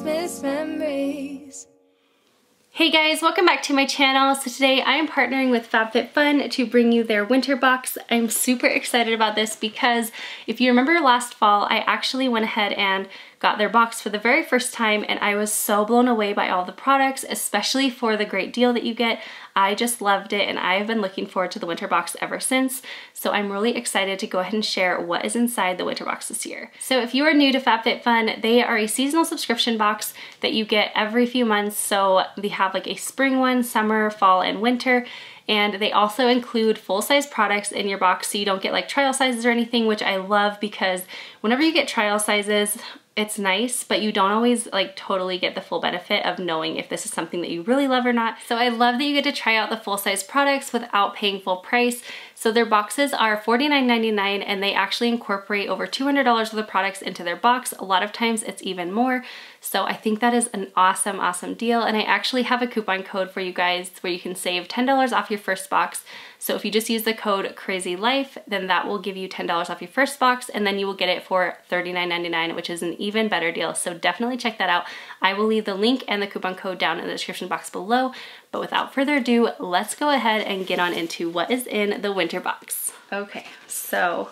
Christmas memories. Hey guys, welcome back to my channel. So today I am partnering with FABFITFUN to bring you their winter box. I'm super excited about this because if you remember last fall, I actually went ahead and got their box for the very first time and I was so blown away by all the products, especially for the great deal that you get. I just loved it and I've been looking forward to the winter box ever since. So I'm really excited to go ahead and share what is inside the winter box this year. So if you are new to FABFITFUN, they are a seasonal subscription box that you get every few months. So they have like a spring one, summer, fall, and winter. And they also include full-size products in your box so you don't get like trial sizes or anything, which I love because whenever you get trial sizes, it's nice, but you don't always like totally get the full benefit of knowing if this is something that you really love or not. So I love that you get to try out the full-size products without paying full price. So their boxes are $49.99 and they actually incorporate over $200 worth of products into their box. A lot of times it's even more. So I think that is an awesome, awesome deal. And I actually have a coupon code for you guys where you can save $10 off your first box. So if you just use the code CrazyLife, then that will give you $10 off your first box and then you will get it for $39.99, which is an even better deal. So definitely check that out. I will leave the link and the coupon code down in the description box below. But without further ado, let's go ahead and get on into what is in the winter box. Okay, so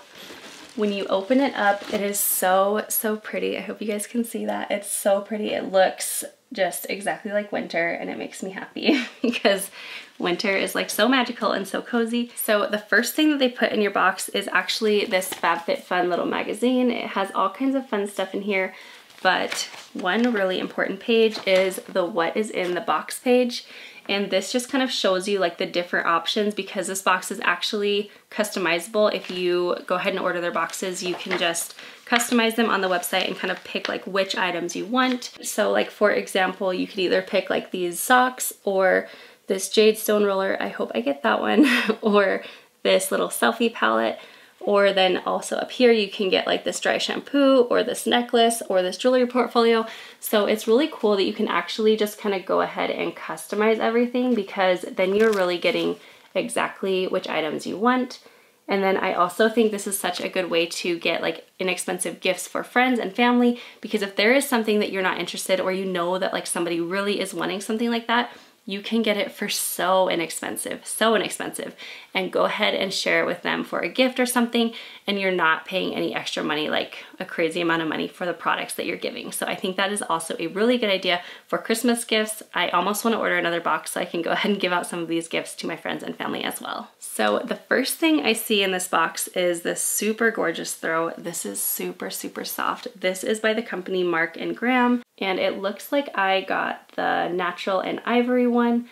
when you open it up, it is so, so pretty. I hope you guys can see that. It's so pretty. It looks just exactly like winter and it makes me happy because winter is like so magical and so cozy. So the first thing that they put in your box is actually this FABFITFUN little magazine. It has all kinds of fun stuff in here, but one really important page is the what is in the box page. And this just kind of shows you like the different options because this box is actually customizable. If you go ahead and order their boxes, you can just customize them on the website and kind of pick like which items you want. So like for example, you could either pick like these socks or this Jade Stone Roller, I hope I get that one, or this little selfie palette. Or then also up here you can get like this dry shampoo or this necklace or this jewelry portfolio. So it's really cool that you can actually just kind of go ahead and customize everything because then you're really getting exactly which items you want. And then I also think this is such a good way to get like inexpensive gifts for friends and family because if there is something that you're not interested or you know that like somebody really is wanting something like that, you can get it for so inexpensive, and go ahead and share it with them for a gift or something, and you're not paying any extra money, like a crazy amount of money for the products that you're giving. So I think that is also a really good idea for Christmas gifts. I almost want to order another box so I can go ahead and give out some of these gifts to my friends and family as well. So the first thing I see in this box is this super gorgeous throw. This is super, super soft. This is by the company Mark & Graham. And it looks like I got the natural and ivory one.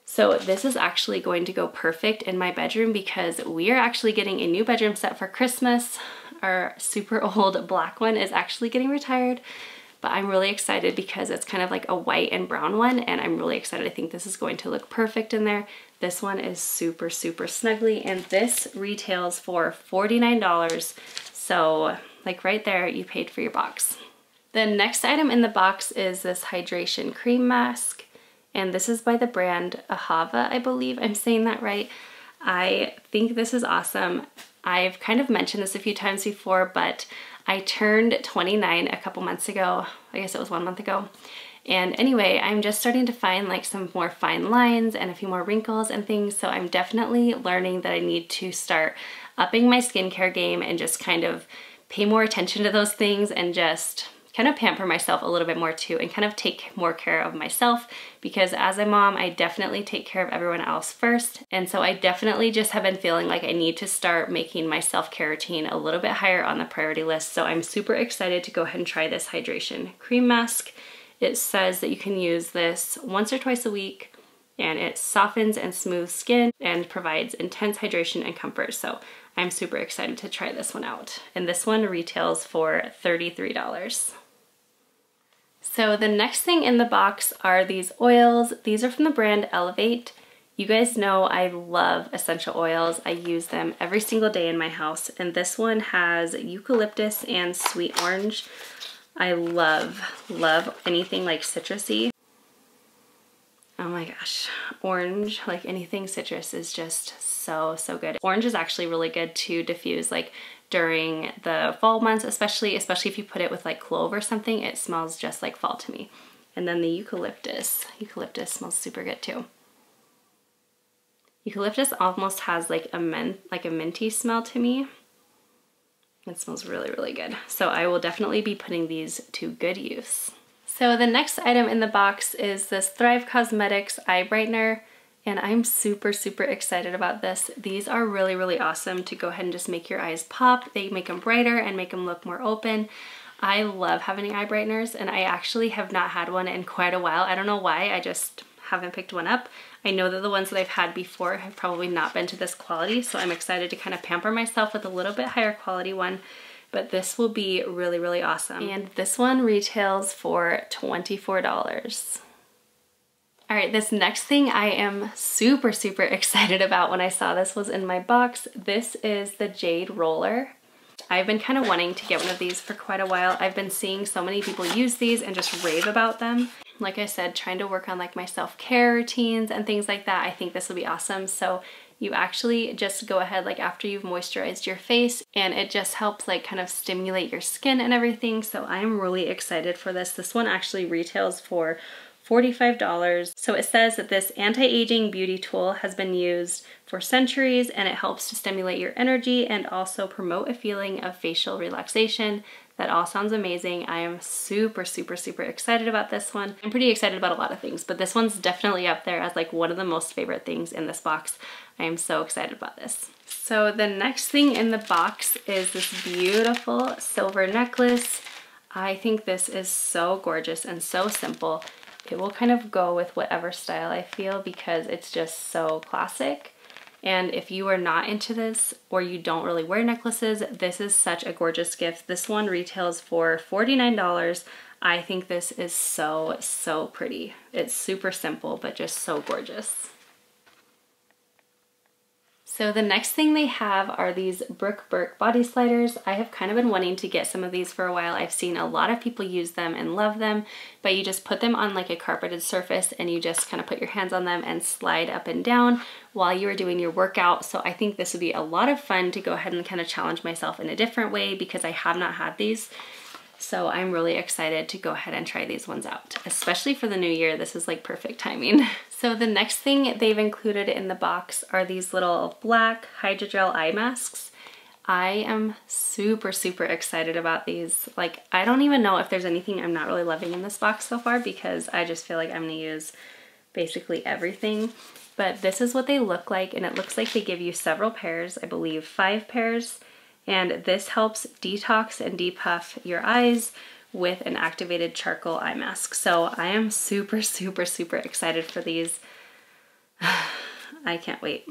So this is actually going to go perfect in my bedroom because we are actually getting a new bedroom set for Christmas. Our super old black one is actually getting retired, but I'm really excited because it's kind of like a white and brown one and I'm really excited. I think this is going to look perfect in there. This one is super, super snuggly and this retails for $49. So like right there, you paid for your box. The next item in the box is this hydration cream mask, and this is by the brand Ahava, I believe I'm saying that right. I think this is awesome. I've kind of mentioned this a few times before, but I turned 29 a couple months ago. I guess it was 1 month ago. And anyway, I'm just starting to find like some more fine lines and a few more wrinkles and things, so I'm definitely learning that I need to start upping my skincare game and just kind of pay more attention to those things and just kind of pamper myself a little bit more too and kind of take more care of myself because as a mom, I definitely take care of everyone else first. And so I definitely just have been feeling like I need to start making my self-care routine a little bit higher on the priority list. So I'm super excited to go ahead and try this hydration cream mask. It says that you can use this once or twice a week and it softens and smooths skin and provides intense hydration and comfort. So I'm super excited to try this one out. And this one retails for $33. So the next thing in the box are these oils. These are from the brand Elevate. You guys know I love essential oils. I use them every single day in my house. And this one has eucalyptus and sweet orange. I love anything like citrusy. Oh my gosh, orange, like anything citrus is just so good. Orange is actually really good to diffuse like during the fall months, especially if you put it with like clove or something. It smells just like fall to me. And then the eucalyptus smells super good too. Eucalyptus almost has like a minty smell to me. It smells really, really good. So I will definitely be putting these to good use. So the next item in the box is this Thrive Cosmetics Eye Brightener, and I'm super, super excited about this. These are really, really awesome to go ahead and just make your eyes pop. They make them brighter and make them look more open. I love having eye brighteners, and I actually have not had one in quite a while. I don't know why, I just haven't picked one up. I know that the ones that I've had before have probably not been to this quality, so I'm excited to kind of pamper myself with a little bit higher quality one, but this will be really, really awesome. And this one retails for $24. All right, this next thing I am super, super excited about when I saw this was in my box. This is the Jade Roller. I've been kind of wanting to get one of these for quite a while. I've been seeing so many people use these and just rave about them. Like I said, trying to work on like my self-care routines and things like that. I think this will be awesome. So you actually just go ahead like after you've moisturized your face, and it just helps like kind of stimulate your skin and everything. So I'm really excited for this. This one actually retails for $45. So it says that this anti-aging beauty tool has been used for centuries, and it helps to stimulate your energy and also promote a feeling of facial relaxation. That all sounds amazing. I am super, super, super excited about this one. I'm pretty excited about a lot of things, but this one's definitely up there as like one of the most favorite things in this box. I am so excited about this. So the next thing in the box is this beautiful silver necklace. I think this is so gorgeous and so simple. It will kind of go with whatever style I feel because it's just so classic. And if you are not into this or you don't really wear necklaces, this is such a gorgeous gift. This one retails for $49. I think this is so, so pretty. It's super simple, but just so gorgeous. So the next thing they have are these Brooke Burke body sliders. I have kind of been wanting to get some of these for a while. I've seen a lot of people use them and love them, but you just put them on like a carpeted surface and you just kind of put your hands on them and slide up and down while you are doing your workout. So I think this would be a lot of fun to go ahead and kind of challenge myself in a different way because I have not had these. So I'm really excited to go ahead and try these ones out, especially for the new year. This is like perfect timing. So the next thing they've included in the box are these little black Hydrogel eye masks. I am super, super excited about these. Like, I don't even know if there's anything I'm not really loving in this box so far because I just feel like I'm gonna use basically everything. But this is what they look like, and it looks like they give you several pairs, I believe 5 pairs. And this helps detox and depuff your eyes with an activated charcoal eye mask. So I am super, super, super excited for these. I can't wait.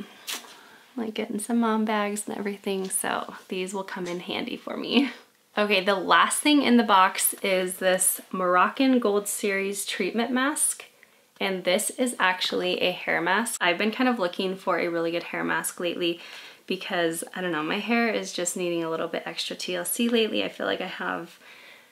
Like getting some mom bags and everything, so these will come in handy for me. Okay, the last thing in the box is this Moroccan Gold Series treatment mask. And this is actually a hair mask. I've been kind of looking for a really good hair mask lately because, I don't know, my hair is just needing a little bit extra TLC lately. I feel like I have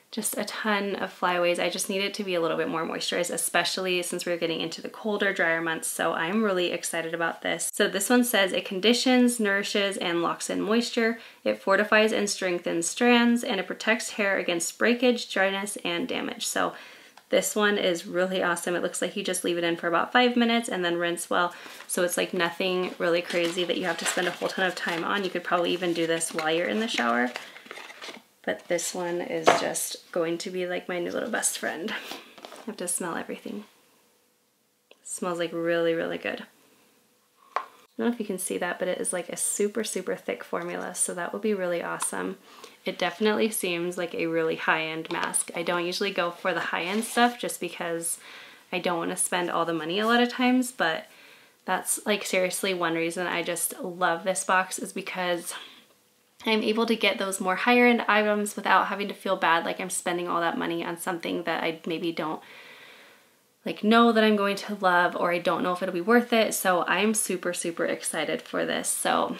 just a ton of flyaways. I just need it to be a little bit more moisturized, especially since we're getting into the colder, drier months. So I'm really excited about this. So this one says it conditions, nourishes, and locks in moisture. It fortifies and strengthens strands, and it protects hair against breakage, dryness, and damage. So this one is really awesome. It looks like you just leave it in for about 5 minutes and then rinse well. So it's like nothing really crazy that you have to spend a whole ton of time on. You could probably even do this while you're in the shower. But this one is just going to be like my new little best friend. I have to smell everything. It smells like really, really good. I don't know if you can see that, but it is like a super, super thick formula. So that will be really awesome. It definitely seems like a really high-end mask. I don't usually go for the high-end stuff just because I don't want to spend all the money a lot of times, but that's like seriously one reason I just love this box is because I'm able to get those more higher end items without having to feel bad like I'm spending all that money on something that I maybe don't like know that I'm going to love, or I don't know if it'll be worth it. So I'm super, super excited for this. So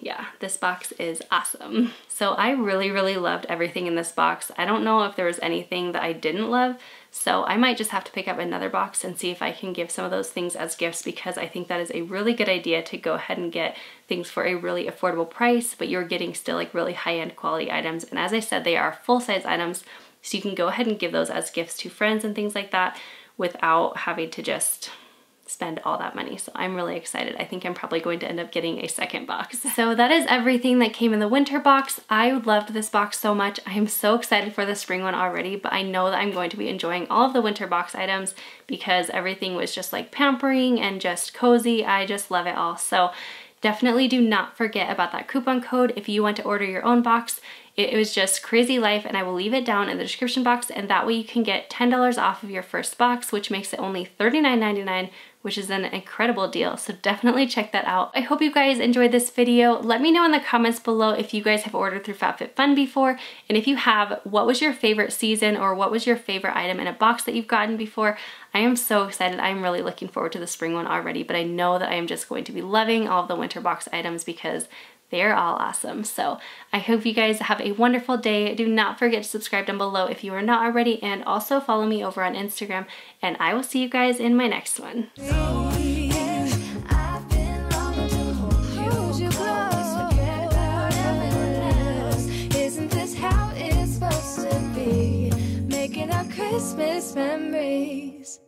yeah, this box is awesome. So I really, really loved everything in this box. I don't know if there was anything that I didn't love. So I might just have to pick up another box and see if I can give some of those things as gifts, because I think that is a really good idea to go ahead and get things for a really affordable price, but you're getting still like really high-end quality items. And as I said, they are full-size items, so you can go ahead and give those as gifts to friends and things like that without having to just spend all that money. So I'm really excited. I think I'm probably going to end up getting a second box. So that is everything that came in the winter box. I loved this box so much. I am so excited for the spring one already, but I know that I'm going to be enjoying all of the winter box items because everything was just like pampering and just cozy. I just love it all. So definitely do not forget about that coupon code if you want to order your own box. It was just ThisCrazyLife, and I will leave it down in the description box, and that way you can get $10 off of your first box, which makes it only $39.99, which is an incredible deal. So definitely check that out. I hope you guys enjoyed this video. Let me know in the comments below if you guys have ordered through FabFitFun before, and if you have, what was your favorite season, or what was your favorite item in a box that you've gotten before? I am so excited. I'm really looking forward to the spring one already, but I know that I am just going to be loving all of the winter box items because they're all awesome. So I hope you guys have a wonderful day. Do not forget to subscribe down below if you are not already, and also follow me over on Instagram, and I will see you guys in my next one. Isn't this how it's supposed to be? Making our Christmas memories.